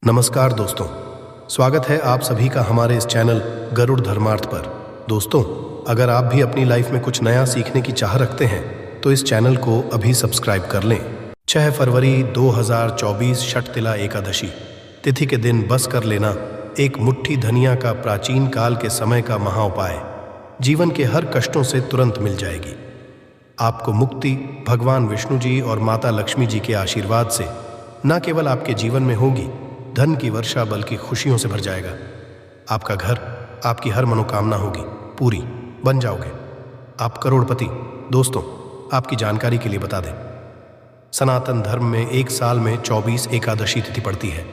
नमस्कार दोस्तों, स्वागत है आप सभी का हमारे इस चैनल गरुड़ धर्मार्थ पर। दोस्तों, अगर आप भी अपनी लाइफ में कुछ नया सीखने की चाह रखते हैं तो इस चैनल को अभी सब्सक्राइब कर लें। 6 फरवरी 2024 षटतिला एकादशी तिथि के दिन बस कर लेना एक मुट्ठी धनिया का प्राचीन काल के समय का महाउपाय जीवन के हर कष्टों से तुरंत मिल जाएगी। आपको मुक्ति भगवान विष्णु जी और माता लक्ष्मी जी के आशीर्वाद से न केवल आपके जीवन में होगी धन की वर्षा बल्कि खुशियों से भर जाएगा। आपका घर, आपकी हर मनोकामना होगी पूरी, बन जाओगे आप करोड़पति। दोस्तों, आपकी जानकारी के लिए बता दें, सनातन धर्म में एक साल में 24 एकादशी तिथि पड़ती है,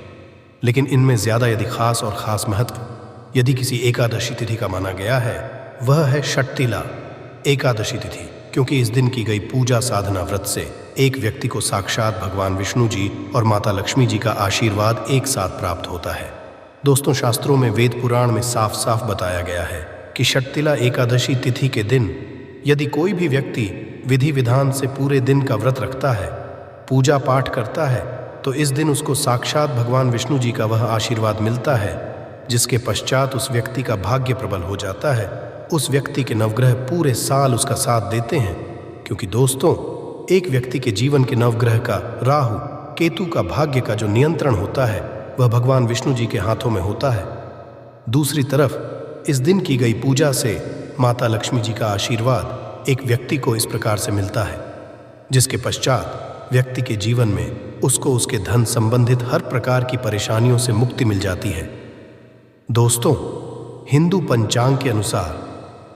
लेकिन इनमें ज्यादा यदि खास और खास महत्व यदि किसी एकादशी तिथि का माना गया है वह है षटतिला एकादशी तिथि, क्योंकि इस दिन की गई पूजा साधना व्रत से एक व्यक्ति को साक्षात भगवान विष्णु जी और माता लक्ष्मी जी का आशीर्वाद एक साथ प्राप्त होता है। दोस्तों, शास्त्रों में वेद पुराण में साफ साफ बताया गया है कि षटतिला एकादशी तिथि के दिन यदि कोई भी व्यक्ति विधि विधान से पूरे दिन का व्रत रखता है, पूजा पाठ करता है, तो इस दिन उसको साक्षात भगवान विष्णु जी का वह आशीर्वाद मिलता है जिसके पश्चात उस व्यक्ति का भाग्य प्रबल हो जाता है। उस व्यक्ति के नवग्रह पूरे साल उसका साथ देते हैं, क्योंकि दोस्तों, एक व्यक्ति के जीवन के नवग्रह का राहु केतु का भाग्य का जो नियंत्रण होता है वह भगवान विष्णु जी के हाथों में होता है। दूसरी तरफ इस दिन की गई पूजा से माता लक्ष्मी जी का आशीर्वाद एक व्यक्ति को इस प्रकार से मिलता है जिसके पश्चात व्यक्ति के जीवन में उसको उसके धन संबंधित हर प्रकार की परेशानियों से मुक्ति मिल जाती है। दोस्तों, हिंदू पंचांग के अनुसार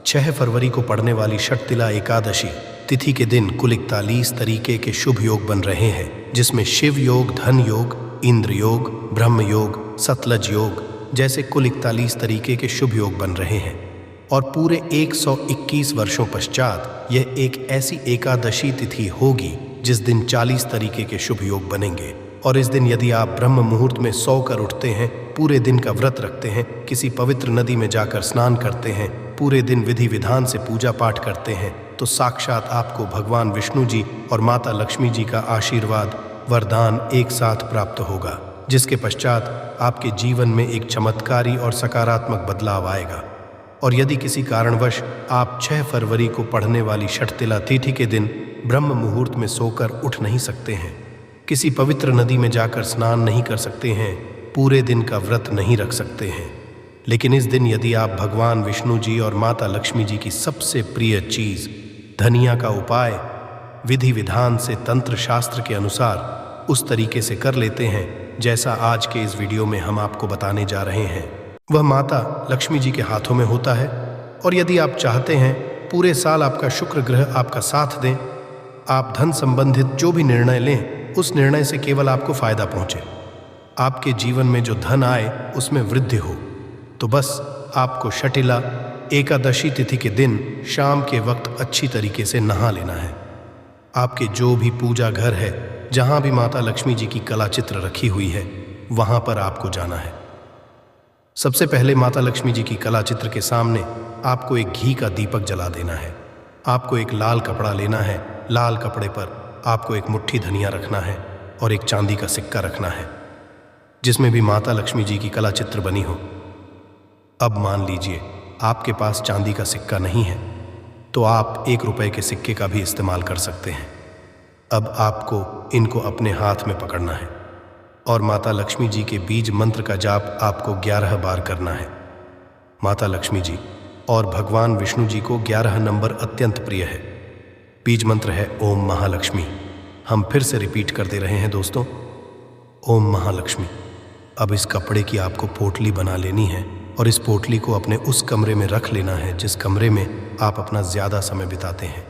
6 फरवरी को पड़ने वाली षटतिला एकादशी तिथि के दिन कुल 41 तरीके के शुभ योग बन रहे हैं, जिसमें शिव योग, धन योग, इंद्र योग, ब्रह्म योग, सतलज योग जैसे कुल 41 तरीके के शुभ योग बन रहे हैं। और पूरे 121 वर्षों पश्चात यह एक ऐसी एकादशी तिथि होगी जिस दिन 40 तरीके के शुभ योग बनेंगे। और इस दिन यदि आप ब्रह्म मुहूर्त में सो कर उठते हैं, पूरे दिन का व्रत रखते हैं, किसी पवित्र नदी में जाकर स्नान करते हैं, पूरे दिन विधि विधान से पूजा पाठ करते हैं, तो साक्षात आपको भगवान विष्णु जी और माता लक्ष्मी जी का आशीर्वाद वरदान एक साथ प्राप्त होगा, जिसके पश्चात आपके जीवन में एक चमत्कारी और सकारात्मक बदलाव आएगा। और यदि किसी कारणवश आप 6 फरवरी को पड़ने वाली षटतिला तिथि के दिन ब्रह्म मुहूर्त में सोकर उठ नहीं सकते हैं, किसी पवित्र नदी में जाकर स्नान नहीं कर सकते हैं, पूरे दिन का व्रत नहीं रख सकते हैं, लेकिन इस दिन यदि आप भगवान विष्णु जी और माता लक्ष्मी जी की सबसे प्रिय चीज धनिया का उपाय विधि विधान से तंत्र शास्त्र के अनुसार उस तरीके से कर लेते हैं जैसा आज के इस वीडियो में हम आपको बताने जा रहे हैं, वह माता लक्ष्मी जी के हाथों में होता है। और यदि आप चाहते हैं पूरे साल आपका शुक्र ग्रह आपका साथ दें, आप धन संबंधित जो भी निर्णय लें उस निर्णय से केवल आपको फायदा पहुंचे, आपके जीवन में जो धन आए उसमें वृद्धि हो, तो बस आपको षटतिला एकादशी तिथि के दिन शाम के वक्त अच्छी तरीके से नहा लेना है। आपके जो भी पूजा घर है, जहां भी माता लक्ष्मी जी की कला चित्र रखी हुई है, वहां पर आपको जाना है। सबसे पहले माता लक्ष्मी जी की कला चित्र के सामने आपको एक घी का दीपक जला देना है। आपको एक लाल कपड़ा लेना है, लाल कपड़े पर आपको एक मुट्ठी धनिया रखना है और एक चांदी का सिक्का रखना है जिसमें भी माता लक्ष्मी जी की कला चित्र बनी हो। अब मान लीजिए आपके पास चांदी का सिक्का नहीं है, तो आप 1 रुपए के सिक्के का भी इस्तेमाल कर सकते हैं। अब आपको इनको अपने हाथ में पकड़ना है और माता लक्ष्मी जी के बीज मंत्र का जाप आपको 11 बार करना है। माता लक्ष्मी जी और भगवान विष्णु जी को 11 नंबर अत्यंत प्रिय है। बीज मंत्र है ओम महालक्ष्मी। हम फिर से रिपीट कर दे रहे हैं दोस्तों, ओम महालक्ष्मी। अब इस कपड़े की आपको पोटली बना लेनी है और इस पोटली को अपने उस कमरे में रख लेना है जिस कमरे में आप अपना ज़्यादा समय बिताते हैं।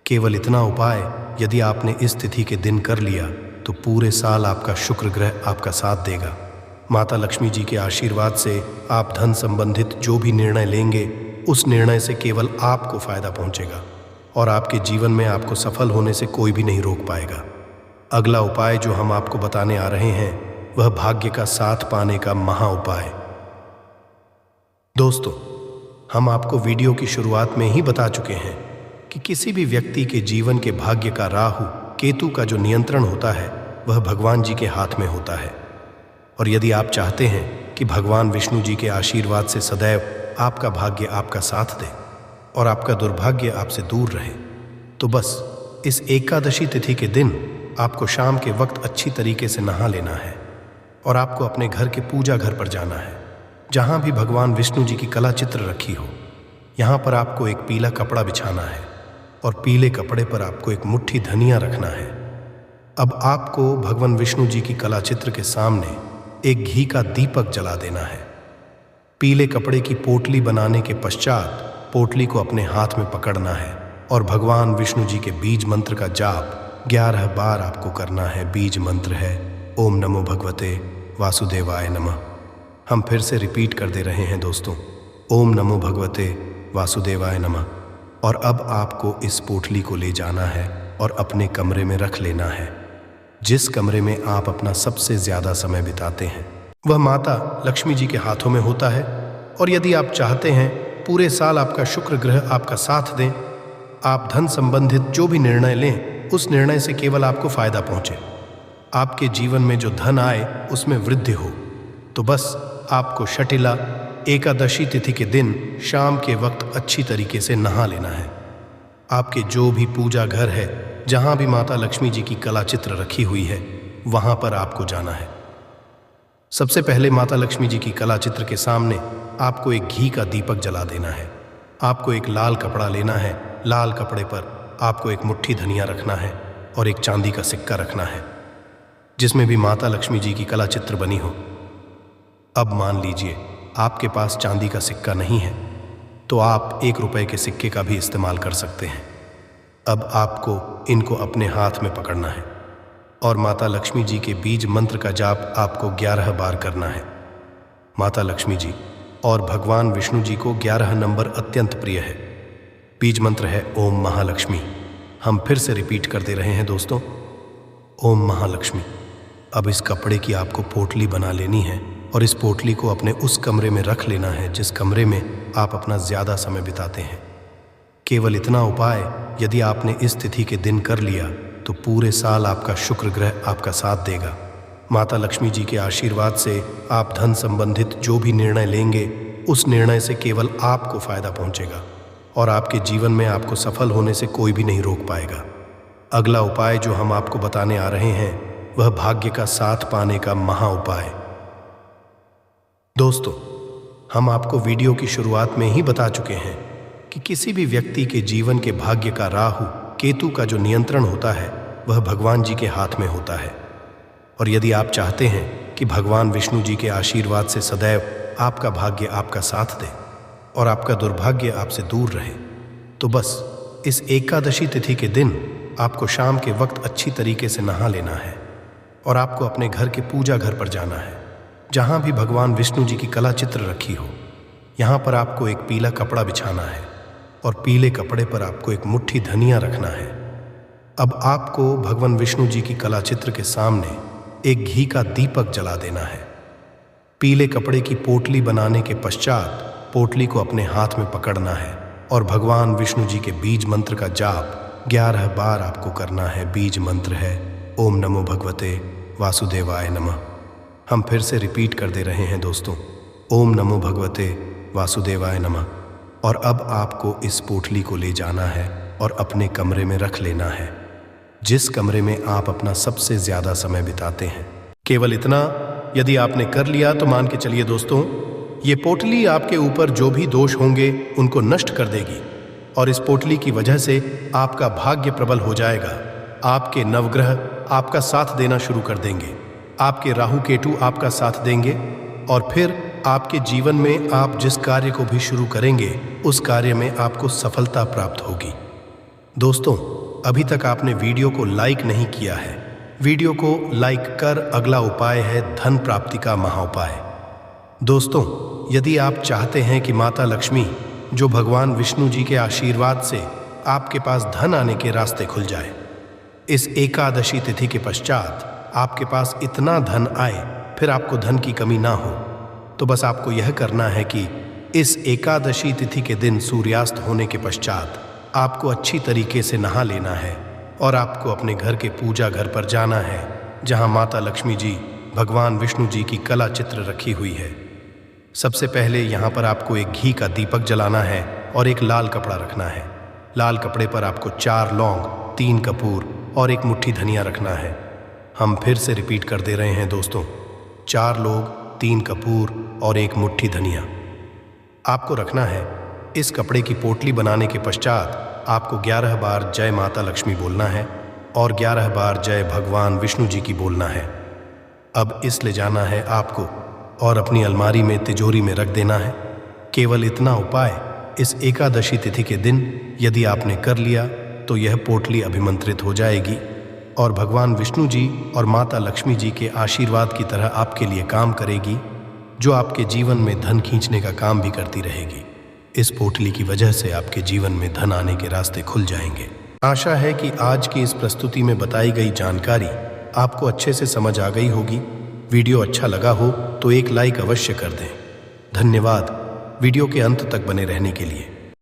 केवल इतना उपाय यदि आपने इस तिथि के दिन कर लिया तो पूरे साल आपका शुक्र ग्रह आपका साथ देगा। माता लक्ष्मी जी के आशीर्वाद से आप धन संबंधित जो भी निर्णय लेंगे उस निर्णय से केवल आपको फायदा पहुंचेगा और आपके जीवन में आपको सफल होने से कोई भी नहीं रोक पाएगा। अगला उपाय जो हम आपको बताने आ रहे हैं वह भाग्य का साथ पाने का महा उपाय। दोस्तों, हम आपको वीडियो की शुरुआत में ही बता चुके हैं कि किसी भी व्यक्ति के जीवन के भाग्य का राहु केतु का जो नियंत्रण होता है वह भगवान जी के हाथ में होता है। और यदि आप चाहते हैं कि भगवान विष्णु जी के आशीर्वाद से सदैव आपका भाग्य आपका साथ दे और आपका दुर्भाग्य आपसे दूर रहे, तो बस इस एकादशी तिथि के दिन आपको शाम के वक्त अच्छी तरीके से नहा लेना है और आपको अपने घर के पूजा घर पर जाना है, जहाँ भी भगवान विष्णु जी की कला चित्र रखी हो। यहाँ पर आपको एक पीला कपड़ा बिछाना है और पीले कपड़े पर आपको एक मुट्ठी धनिया रखना है। अब आपको भगवान विष्णु जी की कला चित्र के सामने एक घी का दीपक जला देना है। पीले कपड़े की पोटली बनाने के पश्चात पोटली को अपने हाथ में पकड़ना है और भगवान विष्णु जी के बीज मंत्र का जाप 11 बार आपको करना है। बीज मंत्र है ओम नमो भगवते वासुदेवाय नमः। हम फिर से रिपीट कर दे रहे हैं दोस्तों, ओम नमो भगवते वासुदेवाय नमः। और अब आपको इस पोटली को ले जाना है और अपने कमरे में रख लेना है। जिस कमरे में आप अपना सबसे ज़्यादा समय बिताते हैं वह माता लक्ष्मी जी के हाथों में होता है। और यदि आप चाहते हैं पूरे साल आपका शुक्र ग्रह आपका साथ दें, आप धन संबंधित जो भी निर्णय लें उस निर्णय से केवल आपको फायदा पहुंचे, आपके जीवन में जो धन आए उसमें वृद्धि हो, तो बस आपको शटिला एकादशी तिथि के दिन शाम के वक्त अच्छी तरीके से नहा लेना है। आपके जो भी पूजा घर है, जहाँ भी माता लक्ष्मी जी की कला चित्र रखी हुई है, वहाँ पर आपको जाना है। सबसे पहले माता लक्ष्मी जी की कला चित्र के सामने आपको एक घी का दीपक जला देना है। आपको एक लाल कपड़ा लेना है, लाल कपड़े पर आपको एक मुट्ठी धनिया रखना है और एक चांदी का सिक्का रखना है जिसमें भी माता लक्ष्मी जी की कला चित्र बनी हो। अब मान लीजिए आपके पास चांदी का सिक्का नहीं है, तो आप 1 रुपए के सिक्के का भी इस्तेमाल कर सकते हैं। अब आपको इनको अपने हाथ में पकड़ना है और माता लक्ष्मी जी के बीज मंत्र का जाप आपको 11 बार करना है। माता लक्ष्मी जी और भगवान विष्णु जी को 11 नंबर अत्यंत प्रिय है। बीज मंत्र है ओम महालक्ष्मी। हम फिर से रिपीट कर दे रहे हैं दोस्तों, ओम महालक्ष्मी। अब इस कपड़े की आपको पोटली बना लेनी है और इस पोटली को अपने उस कमरे में रख लेना है जिस कमरे में आप अपना ज़्यादा समय बिताते हैं। केवल इतना उपाय यदि आपने इस तिथि के दिन कर लिया तो पूरे साल आपका शुक्र ग्रह आपका साथ देगा। माता लक्ष्मी जी के आशीर्वाद से आप धन संबंधित जो भी निर्णय लेंगे उस निर्णय से केवल आपको फायदा पहुंचेगा और आपके जीवन में आपको सफल होने से कोई भी नहीं रोक पाएगा। अगला उपाय जो हम आपको बताने आ रहे हैं वह भाग्य का साथ पाने का महा उपाय। दोस्तों, हम आपको वीडियो की शुरुआत में ही बता चुके हैं कि किसी भी व्यक्ति के जीवन के भाग्य का राहु केतु का जो नियंत्रण होता है वह भगवान जी के हाथ में होता है। और यदि आप चाहते हैं कि भगवान विष्णु जी के आशीर्वाद से सदैव आपका भाग्य आपका साथ दे और आपका दुर्भाग्य आपसे दूर रहे, तो बस इस एकादशी तिथि के दिन आपको शाम के वक्त अच्छी तरीके से नहा लेना है और आपको अपने घर के पूजा घर पर जाना है, जहाँ भी भगवान विष्णु जी की कला चित्र रखी हो। यहाँ पर आपको एक पीला कपड़ा बिछाना है और पीले कपड़े पर आपको एक मुट्ठी धनिया रखना है। अब आपको भगवान विष्णु जी की कला चित्र के सामने एक घी का दीपक जला देना है। पीले कपड़े की पोटली बनाने के पश्चात पोटली को अपने हाथ में पकड़ना है और भगवान विष्णु जी के बीज मंत्र का जाप 11 बार आपको करना है। बीज मंत्र है ओम नमो भगवते वासुदेवाय नमः। हम फिर से रिपीट कर दे रहे हैं दोस्तों, ओम नमो भगवते वासुदेवाय नमः। और अब आपको इस पोटली को ले जाना है और अपने कमरे में रख लेना है जिस कमरे में आप अपना सबसे ज़्यादा समय बिताते हैं। केवल इतना यदि आपने कर लिया तो मान के चलिए दोस्तों, ये पोटली आपके ऊपर जो भी दोष होंगे उनको नष्ट कर देगी और इस पोटली की वजह से आपका भाग्य प्रबल हो जाएगा। आपके नवग्रह आपका साथ देना शुरू कर देंगे, आपके राहु केतु आपका साथ देंगे और फिर आपके जीवन में आप जिस कार्य को भी शुरू करेंगे उस कार्य में आपको सफलता प्राप्त होगी। दोस्तों, अभी तक आपने वीडियो को लाइक नहीं किया है, वीडियो को लाइक कर अगला उपाय है धन प्राप्ति का महाउपाय। दोस्तों, यदि आप चाहते हैं कि माता लक्ष्मी जो भगवान विष्णु जी के आशीर्वाद से आपके पास धन आने के रास्ते खुल जाए, इस एकादशी तिथि के पश्चात आपके पास इतना धन आए फिर आपको धन की कमी ना हो, तो बस आपको यह करना है कि इस एकादशी तिथि के दिन सूर्यास्त होने के पश्चात आपको अच्छी तरीके से नहा लेना है और आपको अपने घर के पूजा घर पर जाना है, जहां माता लक्ष्मी जी भगवान विष्णु जी की कला चित्र रखी हुई है। सबसे पहले यहाँ पर आपको एक घी का दीपक जलाना है और एक लाल कपड़ा रखना है। लाल कपड़े पर आपको 4 लौंग, 3 कपूर और एक मुट्ठी धनिया रखना है। हम फिर से रिपीट कर दे रहे हैं दोस्तों, 4 लोग, 3 कपूर और एक मुट्ठी धनिया आपको रखना है। इस कपड़े की पोटली बनाने के पश्चात आपको 11 बार जय माता लक्ष्मी बोलना है और 11 बार जय भगवान विष्णु जी की बोलना है। अब इस ले जाना है आपको और अपनी अलमारी में तिजोरी में रख देना है। केवल इतना उपाय इस एकादशी तिथि के दिन यदि आपने कर लिया तो यह पोटली अभिमंत्रित हो जाएगी और भगवान विष्णु जी और माता लक्ष्मी जी के आशीर्वाद की तरह आपके लिए काम करेगी, जो आपके जीवन में धन खींचने का काम भी करती रहेगी। इस पोटली की वजह से आपके जीवन में धन आने के रास्ते खुल जाएंगे। आशा है कि आज की इस प्रस्तुति में बताई गई जानकारी आपको अच्छे से समझ आ गई होगी। वीडियो अच्छा लगा हो तो एक लाइक अवश्य कर दें। धन्यवाद वीडियो के अंत तक बने रहने के लिए।